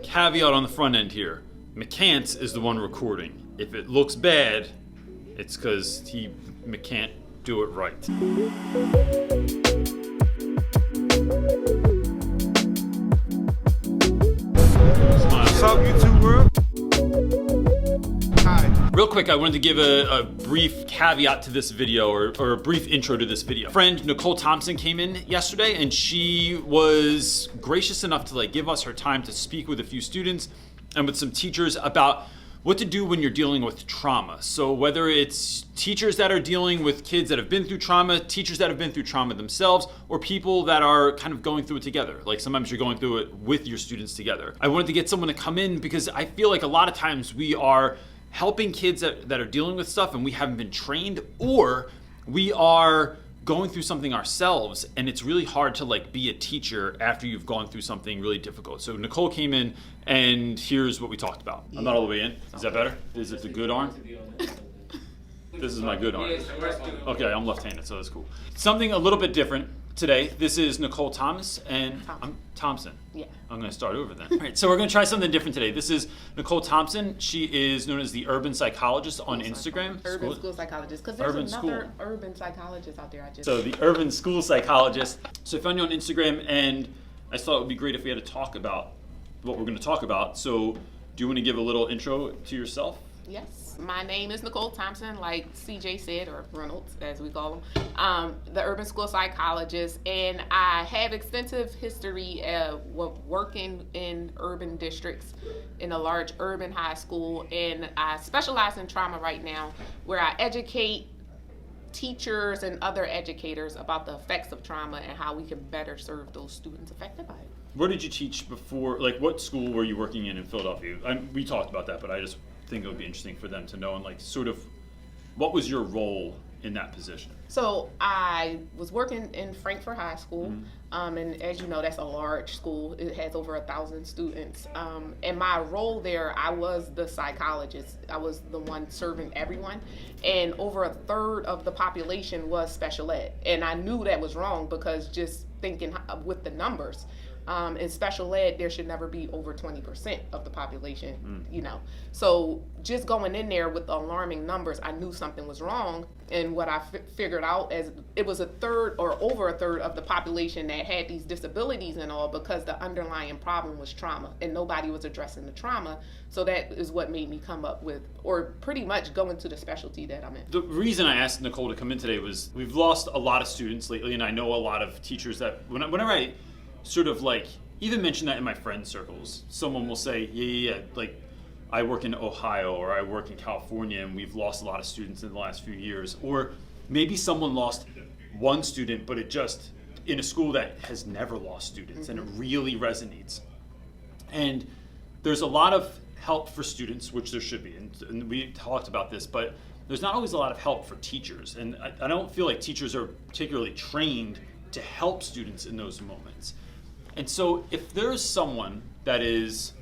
Caveat on the front end here. McCants is the one recording. If it looks bad, it's because he can't do it right. What's up, YouTube world? Hi. Real quick, I wanted to give a brief caveat to this video, or a brief intro to this video. Friend Nicole Thompson came in yesterday, and she was gracious enough to give us her time to speak with a few students and with some teachers about what to do when you're dealing with trauma. So whether it's teachers that are dealing with kids that have been through trauma, teachers that have been through trauma themselves, or people that are kind of going through it together. Like sometimes you're going through it with your students together. I wanted to get someone to come in because I feel like a lot of times we are helping kids that are dealing with stuff and we haven't been trained, or we are going through something ourselves and it's really hard to be a teacher after you've gone through something really difficult. So Nicole came in and here's what we talked about. I'm not all the way in. Is that better? Is it the good arm? This is my good arm. Okay, I'm left-handed, so that's cool. Something a little bit different today. This is Nicole Thomas and I'm Thompson. Yeah. I'm going to start over then. All right, so we're going to try something different today. This is Nicole Thompson. She is known as the urban psychologist on Instagram. Urban school psychologist, because there's another urban psychologist out there. So the urban school psychologist. So I found you on Instagram, and I thought it would be great if we had to talk about what we're going to talk about. So do you want to give a little intro to yourself? Yes. My name is Nicole Thompson, like CJ said, or Reynolds, as we call him, the urban school psychologist, and I have extensive history working in urban districts in a large urban high school, and I specialize in trauma right now, where I educate teachers and other educators about the effects of trauma and how we can better serve those students affected by it. Where did you teach before? What school were you working in Philadelphia? We talked about that, but I just think it would be interesting for them to know, and sort of what was your role in that position? So I was working in Frankfort High School, and as you know, that's a large school. It has over 1,000 students, and my role there, I was the psychologist. I was the one serving everyone, and over a third of the population was special ed, and I knew that was wrong because just thinking with the numbers, in special ed, there should never be over 20% of the population, So just going in there with the alarming numbers, I knew something was wrong. And what I figured out as it was a third or over a third of the population that had these disabilities and all, because the underlying problem was trauma and nobody was addressing the trauma. So that is what made me come up with, or pretty much go into the specialty that I'm in. The reason I asked Nicole to come in today was we've lost a lot of students lately, and I know a lot of teachers that whenever I sort of even mention that in my friend circles, someone will say, yeah, I work in Ohio or I work in California and we've lost a lot of students in the last few years. Or maybe someone lost one student, but it just in a school that has never lost students, and it really resonates. And there's a lot of help for students, which there should be, and we talked about this, but there's not always a lot of help for teachers. And I don't feel like teachers are particularly trained to help students in those moments. And so if there's someone that is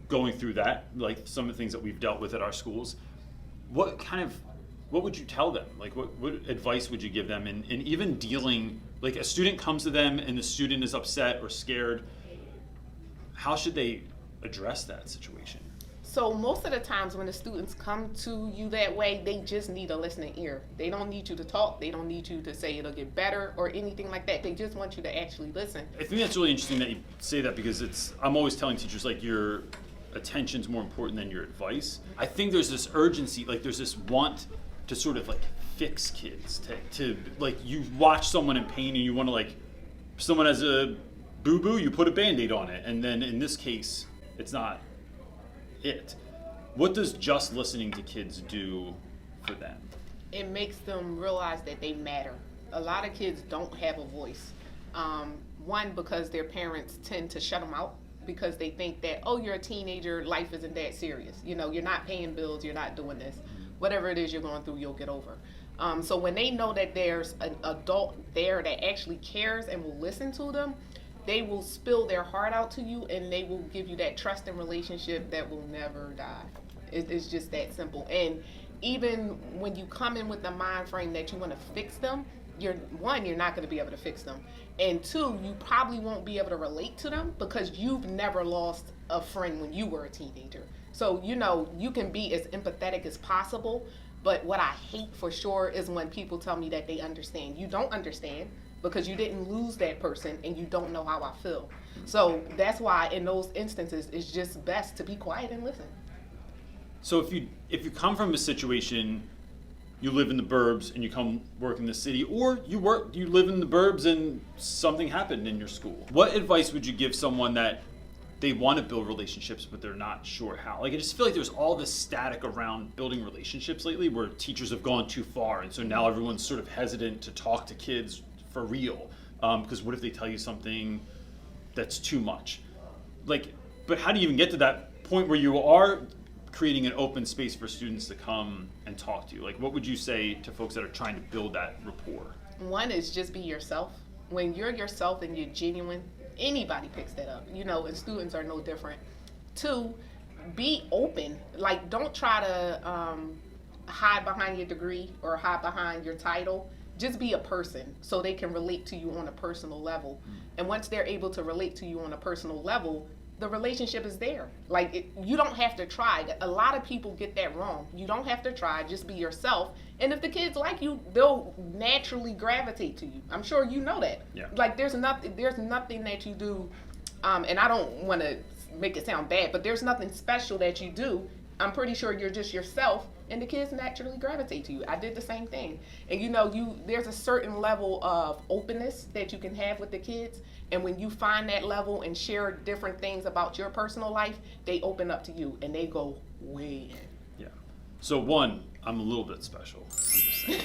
going through that, like some of the things that we've dealt with at our schools, what would you tell them? What advice would you give them in even dealing, a student comes to them and the student is upset or scared, how should they address that situation? So most of the times when the students come to you that way, they just need a listening ear. They don't need you to talk. They don't need you to say it'll get better or anything like that. They just want you to actually listen. I think that's really interesting that you say that, because I'm always telling teachers your attention's more important than your advice. I think there's this urgency, there's this want to sort of fix kids, to you watch someone in pain and you want to someone has a boo-boo, you put a Band-Aid on it, and then in this case, it's not it. What does just listening to kids do for them? It makes them realize that they matter. A lot of kids don't have a voice. One, because their parents tend to shut them out because they think that, oh, you're a teenager, life isn't that serious. You're not paying bills, you're not doing this. Whatever it is you're going through, you'll get over. So when they know that there's an adult there that actually cares and will listen to them, they will spill their heart out to you, and they will give you that trust and relationship that will never die. It's just that simple. And even when you come in with the mind frame that you want to fix them, you're not going to be able to fix them, and two, you probably won't be able to relate to them because you've never lost a friend when you were a teenager. So you can be as empathetic as possible, but what I hate for sure is when people tell me that they understand. You don't understand because you didn't lose that person and you don't know how I feel. So that's why in those instances it's just best to be quiet and listen. So if you come from a situation, you live in the burbs and you come work in the city, or you live in the burbs and something happened in your school, what advice would you give someone that they want to build relationships but they're not sure how? Like, I just feel like there's all this static around building relationships lately where teachers have gone too far, and so now everyone's sort of hesitant to talk to kids for real, because what if they tell you something that's too much? Like, but how do you even get to that point where you are creating an open space for students to come and talk to you? Like, what would you say to folks that are trying to build that rapport? One is just be yourself. When you're yourself and you're genuine, anybody picks that up, and students are no different. Two, be open. Like, don't try to hide behind your degree or hide behind your title. Just be a person so they can relate to you on a personal level. And once they're able to relate to you on a personal level, the relationship is there. Like, you don't have to try. A lot of people get that wrong. You don't have to try. Just be yourself. And if the kids like you, they'll naturally gravitate to you. I'm sure you know that. Yeah. Like, there's nothing that you do, and I don't want to make it sound bad, but there's nothing special that you do. I'm pretty sure you're just yourself, and the kids naturally gravitate to you. I did the same thing. And there's a certain level of openness that you can have with the kids, and when you find that level and share different things about your personal life, they open up to you and they go way in. Yeah. So one, I'm a little bit special. I'm just saying.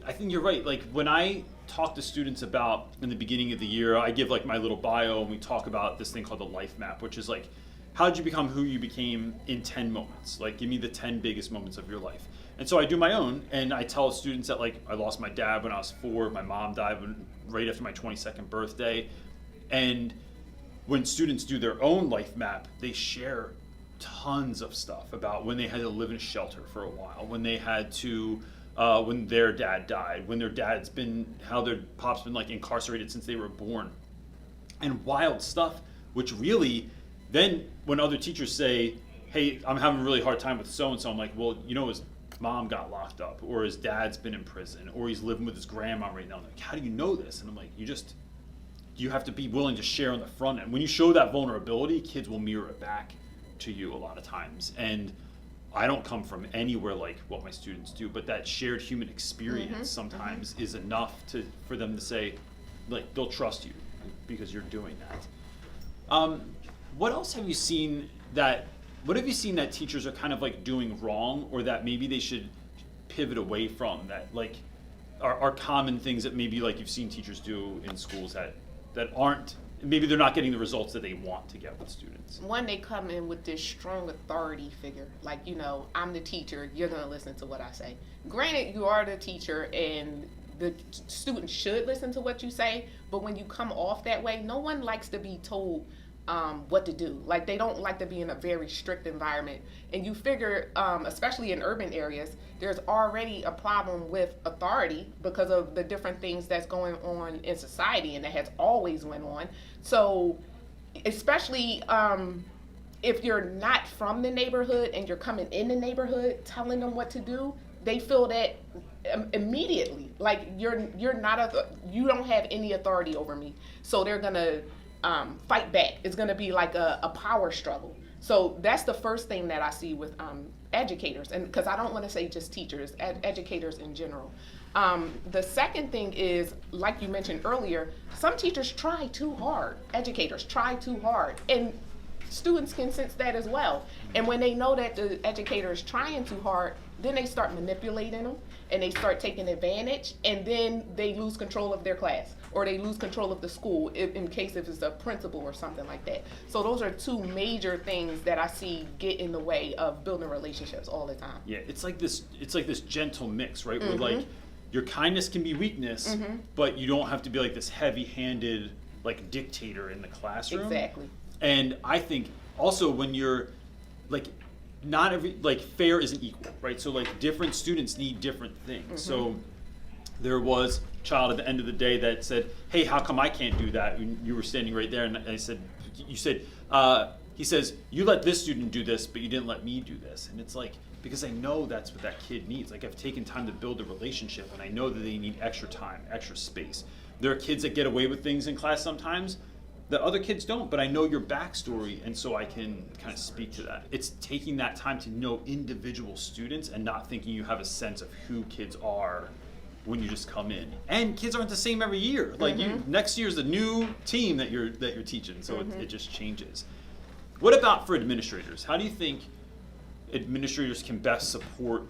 I think you're right. Like, when I talk to students about in the beginning of the year, I give like my little bio and we talk about this thing called the life map, which is like, how did you become who you became in 10 moments? Like, give me the 10 biggest moments of your life. And so I do my own, and I tell students that, like, I lost my dad when I was 4, my mom died right after my 22nd birthday. And when students do their own life map, they share tons of stuff about when they had to live in a shelter for a while, when they had to, when their dad died, when how their pop's been like incarcerated since they were born. And wild stuff, which really, then when other teachers say, hey, I'm having a really hard time with so-and-so, I'm like, well, his mom got locked up, or his dad's been in prison, or he's living with his grandma right now. I'm like, how do you know this? And I'm like, you have to be willing to share on the front end. When you show that vulnerability, kids will mirror it back to you a lot of times. And I don't come from anywhere like what my students do, but that shared human experience sometimes is enough for them to say, like, they'll trust you because you're doing that. What else have you seen that teachers are kind of like doing wrong, or that maybe they should pivot away from, that like are common things that maybe like you've seen teachers do in schools that aren't, maybe they're not getting the results that they want to get with students? One, they come in with this strong authority figure. Like, I'm the teacher, you're going to listen to what I say. Granted, you are the teacher and the student should listen to what you say, but when you come off that way, no one likes to be told what to do. Like, they don't like to be in a very strict environment. And you figure, especially in urban areas, there's already a problem with authority because of the different things that's going on in society, and that has always went on. So especially if you're not from the neighborhood and you're coming in the neighborhood telling them what to do, they feel that immediately, like you don't have any authority over me. So they're gonna fight back. It's going to be like a power struggle. So that's the first thing that I see with educators, and because I don't want to say just teachers, educators in general. The second thing is, like you mentioned earlier, some teachers try too hard. Educators try too hard, and students can sense that as well. And when they know that the educator is trying too hard, then they start manipulating them and they start taking advantage, and then they lose control of their class, or they lose control of the school if it's a principal or something like that. So those are two major things that I see get in the way of building relationships all the time. Yeah, it's like this gentle mix, right? Where like your kindness can be weakness, but you don't have to be like this heavy-handed like dictator in the classroom. Exactly. And I think also when you're like, not every, like, fair isn't equal, right? So like different students need different things. So there was a child at the end of the day that said, hey, how come I can't do that? And you were standing right there, and I said, you said, he says, you let this student do this, but you didn't let me do this. And it's like, because I know that's what that kid needs. Like, I've taken time to build a relationship, and I know that they need extra time, extra space. There are kids that get away with things in class sometimes that other kids don't, but I know your backstory, and so I can kind of speak to that. It's taking that time to know individual students and not thinking you have a sense of who kids are when you just come in. And kids aren't the same every year. Like, next year's a new team that you're teaching, so it just changes. What about for administrators? How do you think administrators can best support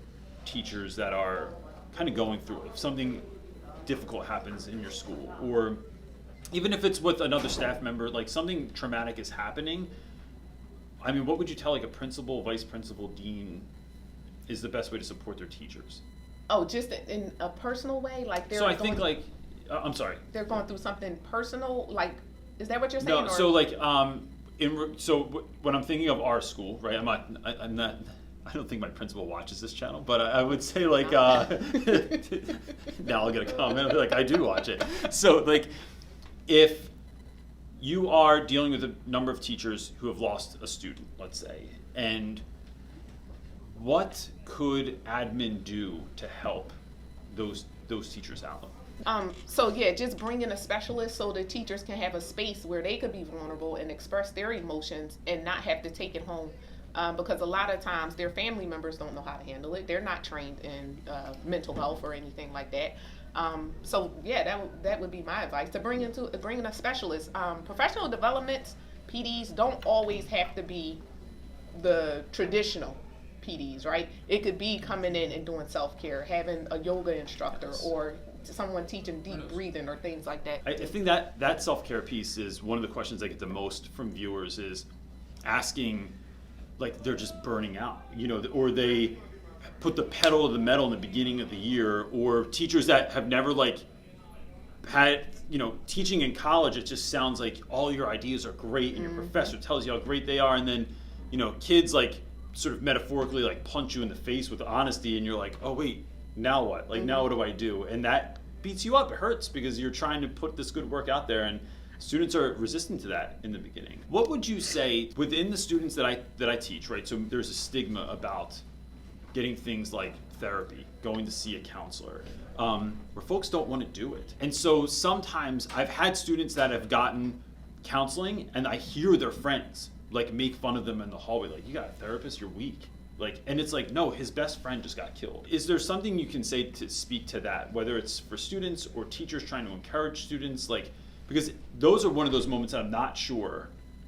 teachers that are kind of going through it? If something difficult happens in your school, or even if it's with another staff member, like something traumatic is happening, I mean, what would you tell like a principal, vice principal, dean is the best way to support their teachers? Oh, just in a personal way? Like they're So I think like, I'm sorry. They're going through something personal, like, is that what you're saying? No, or? so like, when I'm thinking of our school, right, I'm not, I don't think my principal watches this channel, but I would say like, now I'll get a comment, I'll be like, I do watch it. So like, if you are dealing with a number of teachers who have lost a student, let's say, and what could admin do to help those teachers out? So yeah, just bring in a specialist so the teachers can have a space where they could be vulnerable and express their emotions and not have to take it home. Because a lot of times their family members don't know how to handle it. They're not trained in mental health or anything like that. So yeah, that would be my advice, to bring in a specialist. Professional development PDs don't always have to be the traditional PDs, right? It could be coming in and doing self-care, having a yoga instructor, or someone teaching deep breathing or things like that. I think that self-care piece is one of the questions I get the most from viewers, is asking, like, they're just burning out, you know, or they put the pedal to the metal in the beginning of the year, or teachers that have never like had, you know, teaching in college, it just sounds like all your ideas are great and your professor tells you how great they are, and then, you know, kids like sort of metaphorically like punch you in the face with honesty, and you're like, oh wait, now what? Like, now what do I do? And that beats you up. It hurts because you're trying to put this good work out there, and students are resistant to that in the beginning. What would you say within the students that I teach, right? So there's a stigma about getting things like therapy, going to see a counselor, where folks don't want to do it. And so sometimes I've had students that have gotten counseling, and I hear their friends like make fun of them in the hallway, like, you got a therapist, you're weak. Like, and it's like, no, his best friend just got killed. Is there something you can say to speak to that, whether it's for students or teachers trying to encourage students? Like, because those are one of those moments that I'm not sure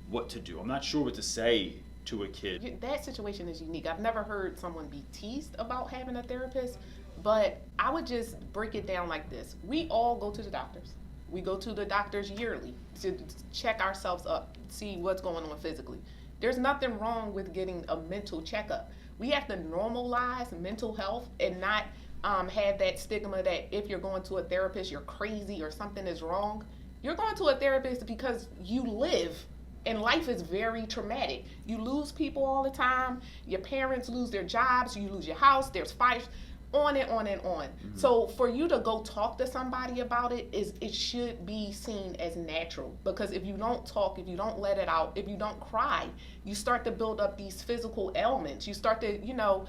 what to do. I'm not sure what to say to a kid. That situation is unique. I've never heard someone be teased about having a therapist, but I would just break it down like this. We all go to the doctors. We go to the doctors yearly to check ourselves up, see what's going on physically. There's nothing wrong with getting a mental checkup. We have to normalize mental health and not have that stigma that if you're going to a therapist, you're crazy or something is wrong. You're going to a therapist because you live, and life is very traumatic. You lose people all the time. Your parents lose their jobs. You lose your house. There's fights, on and on and on. So for you to go talk to somebody about it, it should be seen as natural. Because if you don't talk, if you don't let it out, if you don't cry, you start to build up these physical ailments. You start to,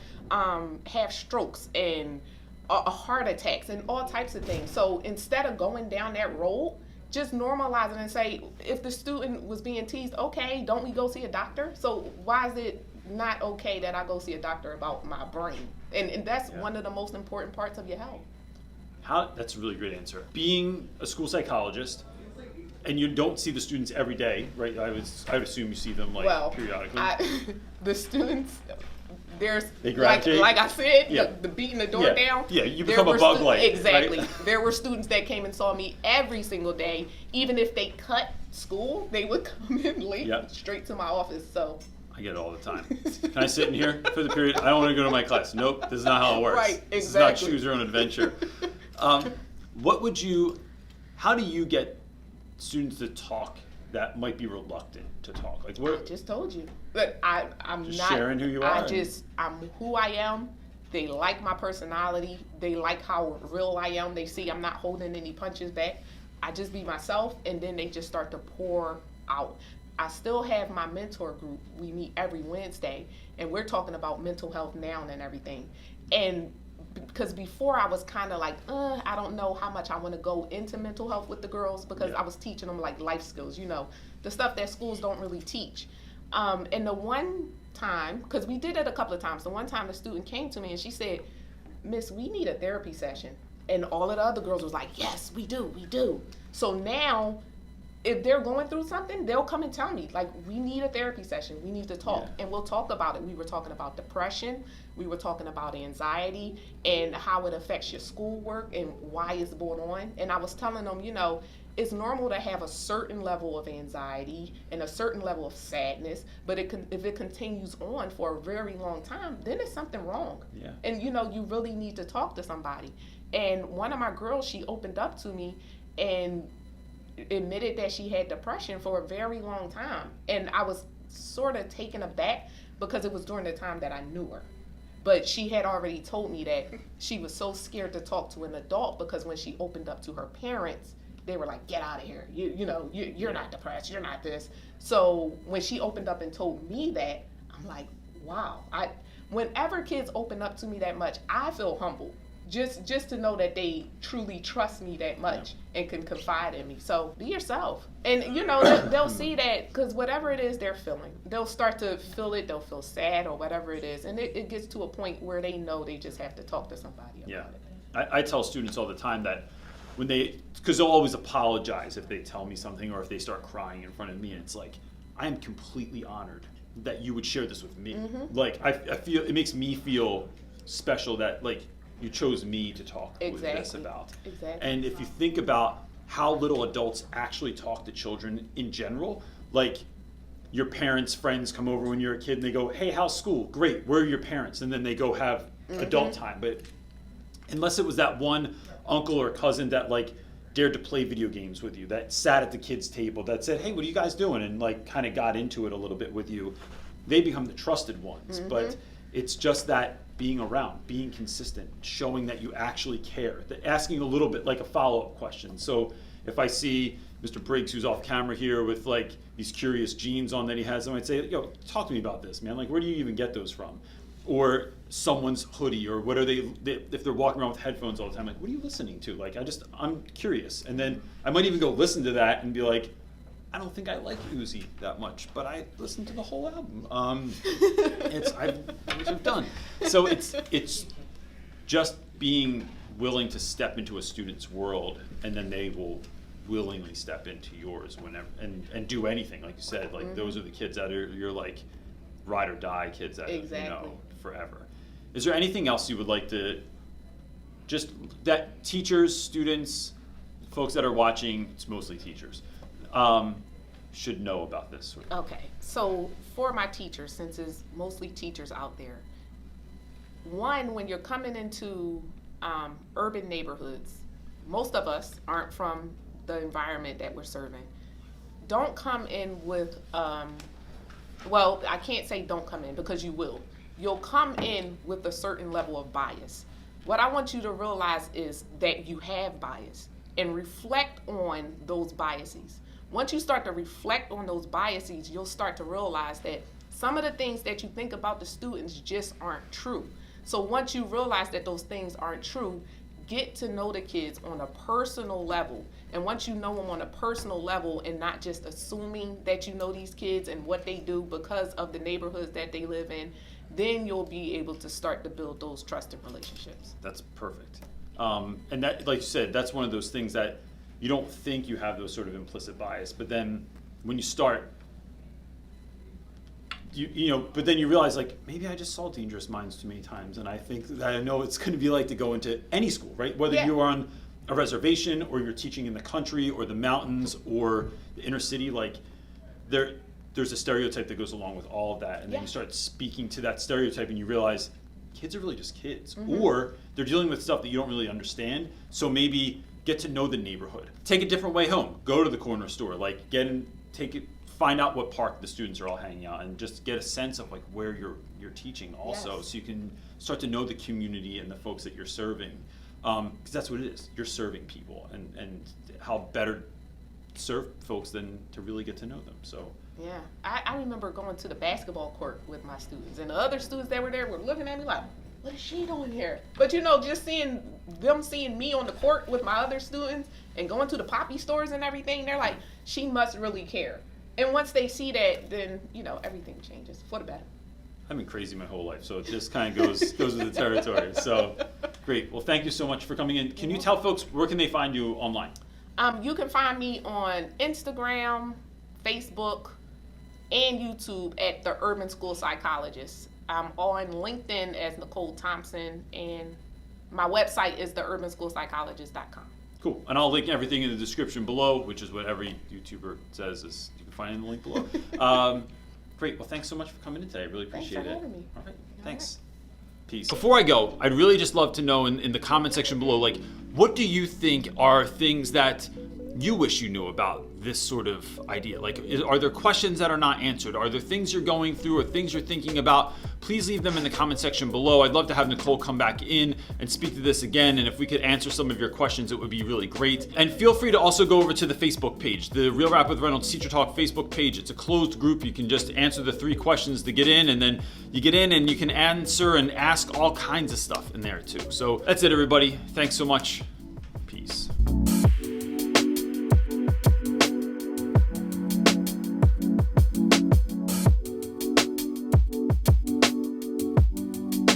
have strokes and heart attacks and all types of things. So instead of going down that road, just normalize it and say, if the student was being teased, okay, don't we go see a doctor? So why is it not okay that I go see a doctor about my brain? And that's one of the most important parts of your health. That's a really great answer. Being a school psychologist, and you don't see the students every day, right? I would assume you see them periodically. The students, they gravitate. like I said, the beating the door down. Yeah, you become a bug light. Exactly. Right? There were students that came and saw me every single day. Even if they cut school, they would come in late straight to my office. So I get it all the time. Can I sit in here for the period? I don't want to go to my class. Nope, this is not how it works. Right, exactly. This is not choose your own adventure. How do you get students to talk that might be reluctant to talk? Like, I what? just told you. But I'm Just not sharing who you are. I'm who I am. They like my personality. They like how real I am. They see I'm not holding any punches back. I just be myself, and then they just start to pour out. I still have my mentor group. We meet every Wednesday, and we're talking about mental health now and everything. And because before I was kind of like, I don't know how much I want to go into mental health with the girls, because I was teaching them like life skills, the stuff that schools don't really teach. And the one time, because we did it a couple of times, the one time the student came to me and she said, "Miss, we need a therapy session." And all of the other girls was like, "Yes, we do." So now, if they're going through something, they'll come and tell me, like, we need a therapy session. We need to talk. Yeah. And we'll talk about it. We were talking about depression. We were talking about anxiety and how it affects your schoolwork and why it's going on. And I was telling them, it's normal to have a certain level of anxiety and a certain level of sadness, but if it continues on for a very long time, then there's something wrong. Yeah. And, you really need to talk to somebody. And one of my girls, she opened up to me and admitted that she had depression for a very long time. And I was sort of taken aback because it was during the time that I knew her. But she had already told me that she was so scared to talk to an adult because when she opened up to her parents, they were like, "Get out of here. You're not depressed. You're not this." So when she opened up and told me that, I'm like, wow. Whenever kids open up to me that much, I feel humbled. Just to know that they truly trust me that much and can confide in me. So be yourself. And, they'll see that, because whatever it is they're feeling, they'll start to feel it. They'll feel sad or whatever it is. And it gets to a point where they know they just have to talk to somebody about it. I tell students all the time that because they'll always apologize if they tell me something or if they start crying in front of me. And it's like, I am completely honored that you would share this with me. Mm-hmm. Like, I feel, it makes me feel special that, like, you chose me to talk with this about. Exactly. And if you think about how little adults actually talk to children in general, like, your parents' friends come over when you're a kid and they go, "Hey, how's school?" "Great, where are your parents?" And then they go have adult time. But unless it was that one uncle or cousin that, like, dared to play video games with you, that sat at the kids' table, that said, "Hey, what are you guys doing?" and, like, kind of got into it a little bit with you, they become the trusted ones. But it's just that being around, being consistent, showing that you actually care, asking a little bit, like a follow-up question. So if I see Mr. Briggs, who's off camera here with, like, these curious jeans on that he has, I might say, "Yo, talk to me about this, man. Like, where do you even get those from?" Or someone's hoodie, or what are they if they're walking around with headphones all the time, like, what are you listening to? Like, I'm curious. And then I might even go listen to that and be like, I don't think I like Uzi that much, but I listened to the whole album. I've done. So it's just being willing to step into a student's world, and then they will willingly step into yours whenever and do anything. Like you said, like, those are the kids that are you're like ride or die kids that forever. Is there anything else you would like to that teachers, students, folks that are watching? It's mostly teachers. Should know about this? Okay, so for my teachers, since it's mostly teachers out there, one, when you're coming into urban neighborhoods, most of us aren't from the environment that we're serving. Don't come in with, well, I can't say don't come in, because you will. You'll come in with a certain level of bias. What I want you to realize is that you have bias, and reflect on those biases. Once you start to reflect on those biases, you'll start to realize that some of the things that you think about the students just aren't true. So once you realize that those things aren't true, get to know the kids on a personal level. And once you know them on a personal level, and not just assuming that you know these kids and what they do because of the neighborhoods that they live in, then you'll be able to start to build those trusted relationships. That's perfect. And that, like you said, that's one of those things that you don't think you have those sort of implicit bias, but then when you start, but then you realize, like, maybe I just saw Dangerous Minds too many times, and I think that I know it's going to be like to go into any school, right? Whether you're on a reservation or you're teaching in the country or the mountains or the inner city, like, there's a stereotype that goes along with all of that, and then you start speaking to that stereotype and you realize kids are really just kids, or they're dealing with stuff that you don't really understand. So maybe get to know the neighborhood. Take a different way home. Go to the corner store. Like, get in find out what park the students are all hanging out, and just get a sense of like where you're teaching also, Yes. so you can start to know the community and the folks that you're serving, because that's what it is. You're serving people, and how better serve folks than to really get to know them. So Yeah, I remember going to the basketball court with my students, and the other students that were there were looking at me like, what is she doing here? But just seeing me on the court with my other students and going to the poppy stores and everything, they're like, she must really care. And once they see that, then, everything changes for the better. I've been crazy my whole life, so it just kind of goes with the territory. So great. Well, thank you so much for coming in. Can you tell folks, where can they find you online? You can find me on Instagram, Facebook, and YouTube at the Urban School Psychologist. I'm on LinkedIn as Nicole Thompson, and my website is theurbanschoolpsychologist.com. Cool. And I'll link everything in the description below, which is what every YouTuber says, is you can find it in the link below. Great. Well, thanks so much for coming in today. I really appreciate it. Thanks for having me. All right. Thanks. Peace. Before I go, I'd really just love to know in the comment section below, like, what do you think are things that you wish you knew about this sort of idea? Like, are there questions that are not answered? Are there things you're going through or things you're thinking about? Please leave them in the comment section below. I'd love to have Nicole come back in and speak to this again. And if we could answer some of your questions, it would be really great. And feel free to also go over to the Facebook page, the Real Rap with Reynolds Teacher Talk Facebook page. It's a closed group. You can just answer the 3 questions to get in, and then you get in and you can answer and ask all kinds of stuff in there too. So that's it, everybody. Thanks so much.